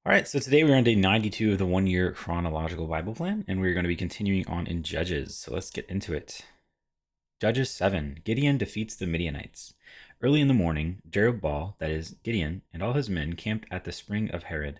All right, so today we're on day 92 of the 1 year chronological Bible plan, and we're going to be continuing on in Judges. So let's get into it. Judges 7. Gideon defeats the Midianites. Early in the morning, Jerubbaal, that is, Gideon, and all his men camped at the spring of Harod.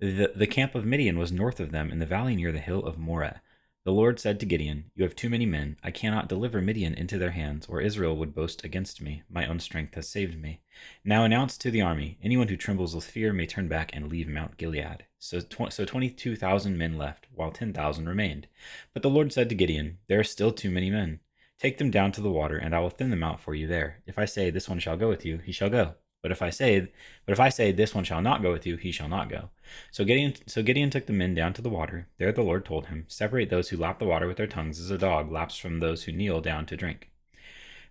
The camp of Midian was north of them in the valley near the hill of Moreh. The Lord said to Gideon, "You have too many men. I cannot deliver Midian into their hands, or Israel would boast against me. My own strength has saved me. Now announce to the army, anyone who trembles with fear may turn back and leave Mount Gilead." So 22,000 men left, while 10,000 remained. But the Lord said to Gideon, "There are still too many men. Take them down to the water, and I will thin them out for you there. If I say, 'This one shall go with you,' he shall go. But if I say, 'This one shall not go with you,' he shall not go." So Gideon took the men down to the water. There the Lord told him, "Separate those who lap the water with their tongues as a dog laps from those who kneel down to drink."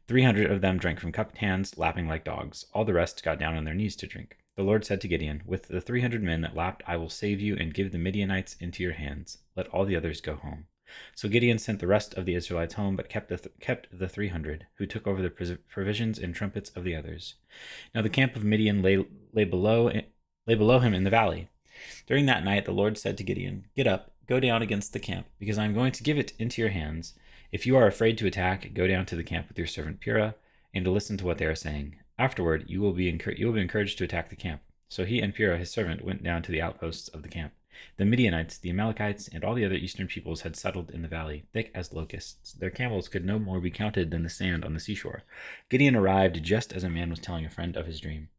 300 of them drank from cupped hands, lapping like dogs. All the rest got down on their knees to drink. The Lord said to Gideon, "With the 300 men that lapped, I will save you and give the Midianites into your hands. Let all the others go home." So Gideon sent the rest of the Israelites home, but kept the 300, who took over the provisions and trumpets of the others. Now the camp of Midian lay below him in the valley. During that night the Lord said to Gideon, "Get up, go down against the camp, because I am going to give it into your hands. If you are afraid to attack, go down to the camp with your servant Purah, and to listen to what they are saying. Afterward you will be encouraged to attack the camp." So he and Purah his servant went down to the outposts of the camp. The Midianites, the Amalekites, and all the other eastern peoples had settled in the valley, thick as locusts. Their camels could no more be counted than the sand on the seashore. Gideon arrived just as a man was telling a friend his dream.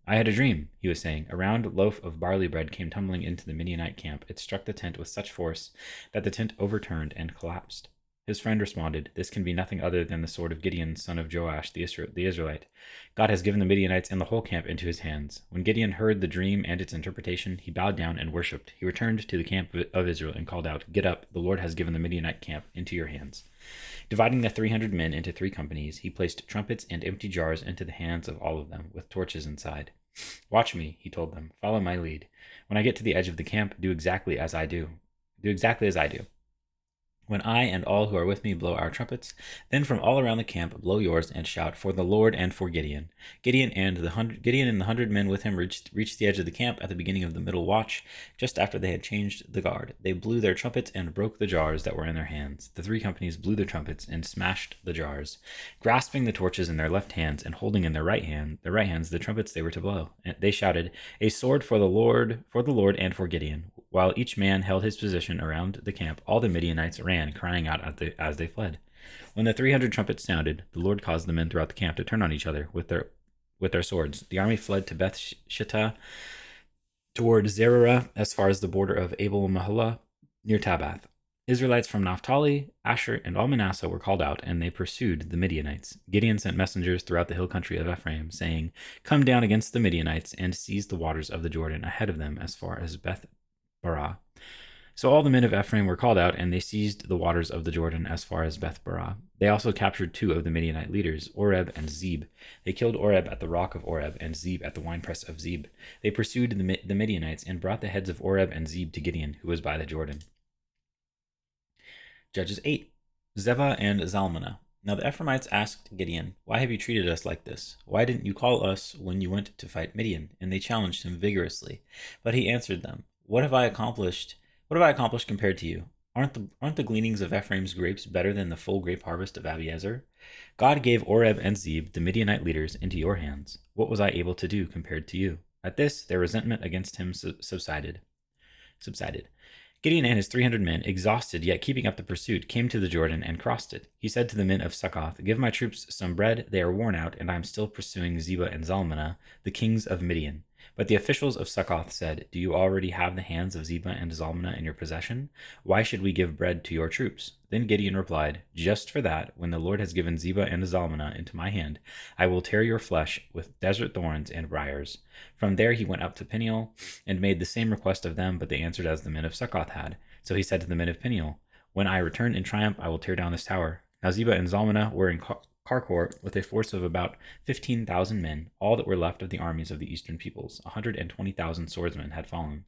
"I had a dream," he was saying. "A round loaf of barley bread came tumbling into the Midianite camp. It struck the tent with such force that the tent overturned and collapsed." His friend responded, "This can be nothing other than the sword of Gideon, son of Joash, the Israelite. God has given the Midianites and the whole camp into his hands." When Gideon heard the dream and its interpretation, he bowed down and worshipped. He returned to the camp of Israel and called out, "Get up, the Lord has given the Midianite camp into your hands." Dividing the 300 men into 3 companies, he placed trumpets and empty jars into the hands of all of them, with torches inside. "Watch me," he told them. "Follow my lead. When I get to the edge of the camp, do exactly as I do. Do exactly as I do. When I and all who are with me blow our trumpets, then from all around the camp blow yours and shout for the Lord and for Gideon." Gideon and the 100 men with him reached the edge of the camp at the beginning of the middle watch, just after they had changed the guard. They blew their trumpets and broke the jars that were in their hands. The 3 companies blew their trumpets and smashed the jars, grasping the torches in their left hands and holding in their right hands the trumpets they were to blow. And they shouted, "A sword for the Lord, and for Gideon." While each man held his position around the camp, all the Midianites ran, crying out as they fled. When the 300 trumpets sounded, the Lord caused the men throughout the camp to turn on each other with their swords. The army fled to Beth Shittah, toward Zererah, as far as the border of Abel Meholah, near Tabath. Israelites from Naphtali, Asher, and all Manasseh were called out, and they pursued the Midianites. Gideon sent messengers throughout the hill country of Ephraim, saying, "Come down against the Midianites and seize the waters of the Jordan ahead of them as far as Beth Barah." So all the men of Ephraim were called out, and they seized the waters of the Jordan as far as Beth Barah. They also captured 2 of the Midianite leaders, Oreb and Zeb. They killed Oreb at the rock of Oreb, and Zeb at the winepress of Zeb. They pursued the Midianites and brought the heads of Oreb and Zeb to Gideon, who was by the Jordan. Judges 8. Zebah and Zalmunna. Now the Ephraimites asked Gideon, "Why have you treated us like this? Why didn't you call us when you went to fight Midian?" And they challenged him vigorously. But he answered them, "What have I accomplished? What have I accomplished compared to you? Aren't the gleanings of Ephraim's grapes better than the full grape harvest of Abiezer? God gave Oreb and Zeb, the Midianite leaders, into your hands. What was I able to do compared to you?" At this, their resentment against him subsided. Gideon and his 300 men, exhausted yet keeping up the pursuit, came to the Jordan and crossed it. He said to the men of Succoth, "Give my troops some bread. They are worn out, and I am still pursuing Zebah and Zalmunna, the kings of Midian." But the officials of Succoth said, "Do you already have the hands of Zebah and Zalmunna in your possession? Why should we give bread to your troops?" Then Gideon replied, "Just for that, when the Lord has given Zebah and Zalmunna into my hand, I will tear your flesh with desert thorns and briars." From there he went up to Peniel and made the same request of them, but they answered as the men of Succoth had. So he said to the men of Peniel, "When I return in triumph, I will tear down this tower." Now Zebah and Zalmunna were in Karkor with a force of about 15,000 men, all that were left of the armies of the eastern peoples. 120,000 swordsmen had fallen.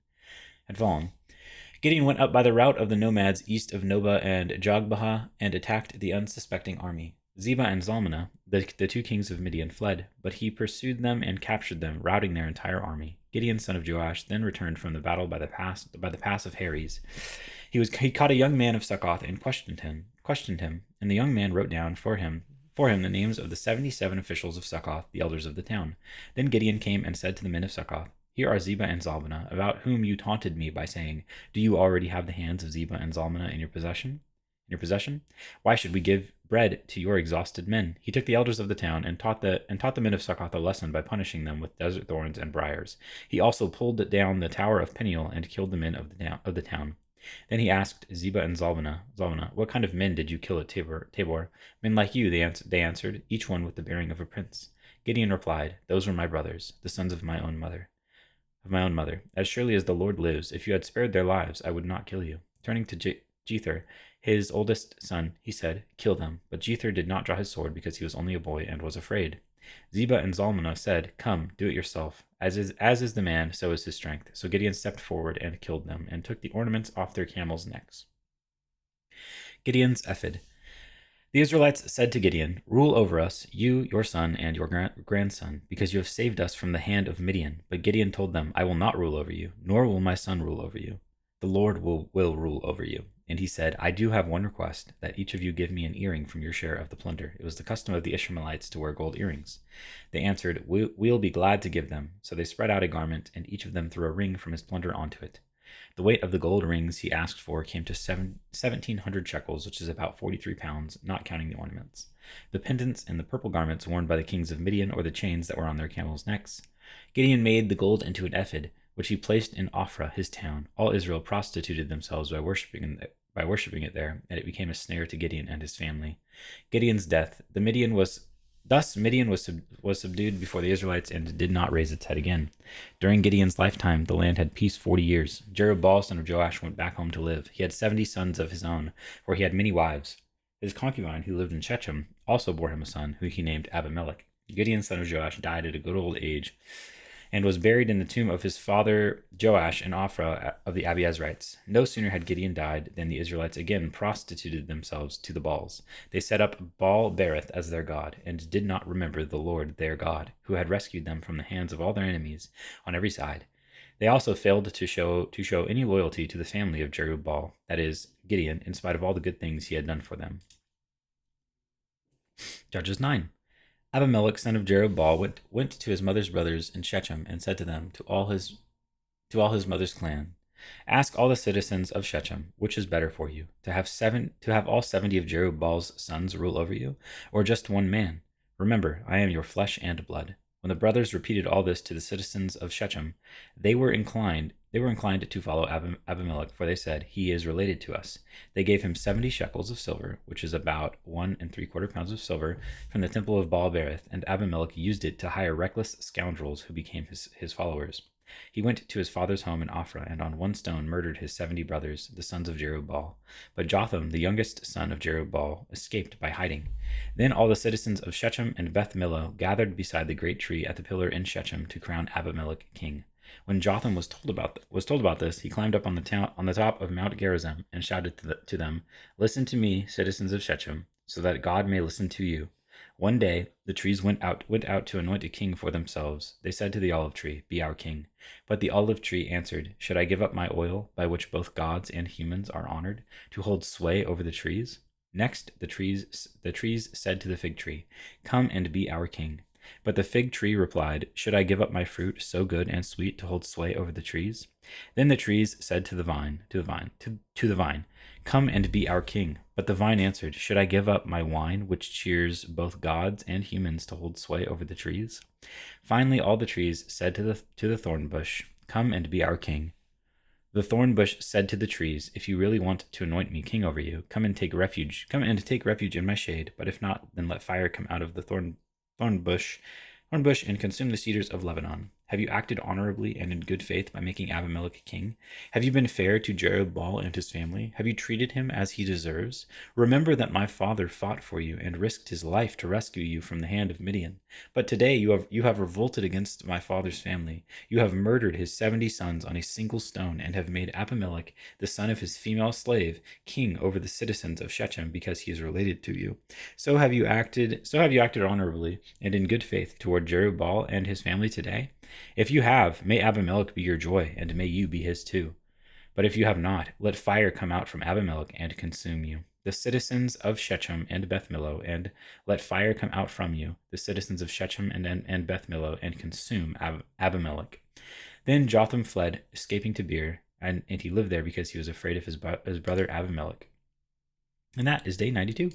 Gideon went up by the route of the nomads east of Nobah and Jogbehah and attacked the unsuspecting army. Zebah and Zalmunna, the two kings of Midian, fled, but he pursued them and captured them, routing their entire army. Gideon, son of Joash, then returned from the battle by the pass of Heres. He caught a young man of Succoth and questioned him, and the young man wrote down for him the names of the 77 officials of Succoth, the elders of the town. Then Gideon came and said to the men of Succoth, "Here are Zebah and Zalmunna, about whom you taunted me by saying, 'Do you already have the hands of Zebah and Zalmunna in your possession? Why should we give bread to your exhausted men?" He took the elders of the town and taught the men of Succoth a lesson by punishing them with desert thorns and briars. He also pulled down the tower of Peniel and killed the men of the town. Then he asked Zebah and Zalmunna, "What kind of men did you kill at Tabor?" "Men like you," they answered, each one with the bearing of a prince. Gideon replied, "Those were my brothers, the sons of my own mother. As surely as the Lord lives, if you had spared their lives, I would not kill you." Turning to Jether, his oldest son, he said, "Kill them." But Jether did not draw his sword because he was only a boy and was afraid. Zebah and Zalmunna said, "Come, do it yourself. As is the man, so is his strength." So Gideon stepped forward and killed them, and took the ornaments off their camels' necks. Gideon's ephod. The Israelites said to Gideon, "Rule over us, you, your son, and your grandson, because you have saved us from the hand of Midian." But Gideon told them, "I will not rule over you, nor will my son rule over you. The Lord will rule over you." And he said, "I do have one request, that each of you give me an earring from your share of the plunder." It was the custom of the Ishmaelites to wear gold earrings. They answered, "We'll be glad to give them." So they spread out a garment, and each of them threw a ring from his plunder onto it. The weight of the gold rings he asked for came to 1,700 shekels, which is about 43 pounds, not counting the ornaments, the pendants, and the purple garments worn by the kings of Midian, or the chains that were on their camels' necks. Gideon made the gold into an ephod, which he placed in Ophrah, his town. All Israel prostituted themselves by worshiping it there, and it became a snare to Gideon and his family. Gideon's death. Midian was subdued before the Israelites and did not raise its head again. During Gideon's lifetime, the land had peace 40 years. Jerubbaal, son of Joash, went back home to live. He had 70 sons of his own, for he had many wives. His concubine, who lived in Shechem, also bore him a son, who he named Abimelech. Gideon, son of Joash, died at a good old age, and was buried in the tomb of his father Joash in Ophrah of the Abiezrites. No sooner had Gideon died than the Israelites again prostituted themselves to the Baals. They set up Baal-berith as their god, and did not remember the Lord their God, who had rescued them from the hands of all their enemies on every side. They also failed to show any loyalty to the family of Jerubbaal, that is, Gideon, in spite of all the good things he had done for them. Judges 9. Abimelech, son of Jerubbaal, went to his mother's brothers in Shechem and said to them, to all his mother's clan, "Ask all the citizens of Shechem, which is better for you, to have all 70 of Jerubbaal's sons rule over you, or just one man? Remember, I am your flesh and blood." When the brothers repeated all this to the citizens of Shechem, they were inclined to follow Abimelech, for they said, "He is related to us." They gave him 70 shekels of silver, which is about 1¾ pounds of silver, from the temple of Baal-berith, and Abimelech used it to hire reckless scoundrels who became his followers. He went to his father's home in Ophrah, and on one stone murdered his 70 brothers, the sons of Jerubbaal. But Jotham, the youngest son of Jerubbaal, escaped by hiding. Then all the citizens of Shechem and Beth Millo gathered beside the great tree at the pillar in Shechem to crown Abimelech king. When Jotham was told about this, he climbed up on the top of Mount Gerizim and shouted to them, "Listen to me, citizens of Shechem, so that God may listen to you." One day the trees went out to anoint a king for themselves. They said to the olive tree, "Be our king." But the olive tree answered, "Should I give up my oil, by which both gods and humans are honored, to hold sway over the trees?" Next the trees said to the fig tree, "Come and be our king." But the fig tree replied, "Should I give up my fruit, so good and sweet, to hold sway over the trees?" Then the trees said to the vine, "Come and be our king." But the vine answered, "Should I give up my wine, which cheers both gods and humans, to hold sway over the trees?" Finally, all the trees said to the thorn bush, "Come and be our king." The thorn bush said to the trees, "If you really want to anoint me king over you, come and take refuge in my shade. But if not, then let fire come out of the thorn bush and consume the cedars of Lebanon." Have you acted honorably and in good faith by making Abimelech king? Have you been fair to Jerubbaal and his family? Have you treated him as he deserves? Remember that my father fought for you and risked his life to rescue you from the hand of Midian. But today you have revolted against my father's family. You have murdered his 70 sons on a single stone and have made Abimelech, the son of his female slave, king over the citizens of Shechem because he is related to you. So have you acted honorably and in good faith toward Jerubbaal and his family today? If you have, may Abimelech be your joy, and may you be his too. But if you have not, let fire come out from Abimelech and consume you, the citizens of Shechem and Beth Millo, and let fire come out from you, the citizens of Shechem and Beth Millo, and consume Abimelech. Then Jotham fled, escaping to Beer, and he lived there because he was afraid of his brother Abimelech. And that is day 92.